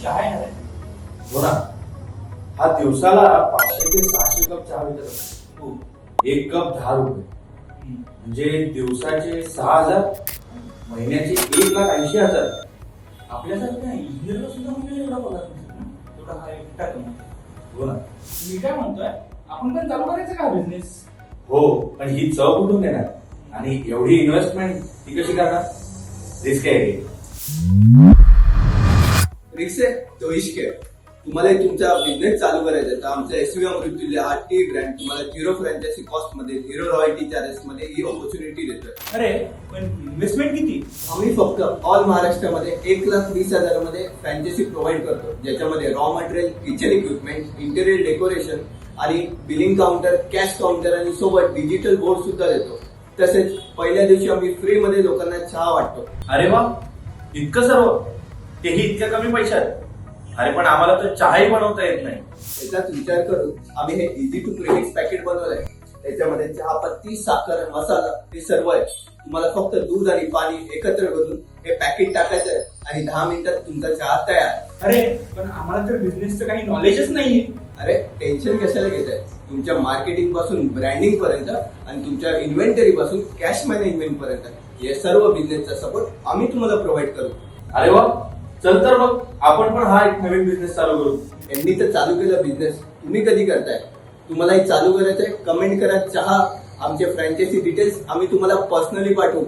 चहा येणार आहे. हो ना. हा दिवसाला 500 ते 600 कप चहा विकत असतो. हो. एक कप 10 रुपये, म्हणजे दिवसाचे 6,000, महिन्याचे 1,80,000. आपल्यासारख्या इंजिनियरला सुद्धा म्हणजे एवढा पगार नसतो. तेवढा हा एकटा कमवतो. हो ना. मी काय म्हणतोय, आपण पण चालू करायचं का बिझनेस? हो, पण ही चव कुठून देणार आणि एवढी इन्व्हेस्टमेंट ती कशी करणार? रिस्क आहे हे. रिक्स आहे तो इश्क आहे. तुम्हाला तुमचा बिझनेस चालू करायचा आहे तर आमच्या एसव्ही अमृतुल्य हा टी ब्रँड तुम्हाला 0 फ्रँचायसी कॉस्ट मध्ये 0 रॉयल्टी चार्जेस मध्ये ही ऑपॉर्च्युनिटी देतोय. अरे पण इन्व्हेस्टमेंट किती? आम्ही फक्त ऑल महाराष्ट्रामध्ये 1,20,000 मध्ये फ्रँचायसी प्रोव्हाइड करतो, ज्याच्यामध्ये raw material, kitchen equipment, interior decoration आणि बिलिंग काउंटर, कॅश काउंटर आणि सोबत डिजिटल बोर्ड सुद्धा देतो. तसेच पहिल्या दिवशी आम्ही फ्री मध्ये लोकांना चहा वाटतो. अरे वा, इतकं सर्व, तेही इतक्या कमी पैशात? अरे पण आम्हाला तर चहाही बनवता येत नाही. याचाच विचार करून आम्ही हे इझी टू प्रेमिक्स पॅकेट बनवलंय. त्याच्यामध्ये चहा पत्ती, साखर, मसाला हे सर्व आहे. तुम्हाला फक्त दूध आणि पाणी एकत्र करून हे पॅकेट टाकायचं आहे आणि 10 मिनिटात तुमचा चहा तयार. अरे पण आम्हाला तर बिझनेसचं काही नॉलेजच नाहीये. अरे टेन्शन कशाला घेताय? तुमच्या मार्केटिंग पासून ब्रँडिंग पर्यंत आणि तुमच्या इन्व्हेंटरी पासून कॅश मॅनेजमेंट पर्यंत हे सर्व बिझनेसचा सपोर्ट आम्ही तुम्हाला प्रोव्हाइड करू. अरे वा, चल तर मग आपण पण हा एक नवीन बिझनेस चालू करू. यांनी तर चालू केला बिझनेस, तुम्ही कधी करताय? तुम्हालाही चालू करायचंय? कमेंट करा चहा. आमचे फ्रँचायसी डिटेल्स आम्ही तुम्हाला पर्सनली पाठवू.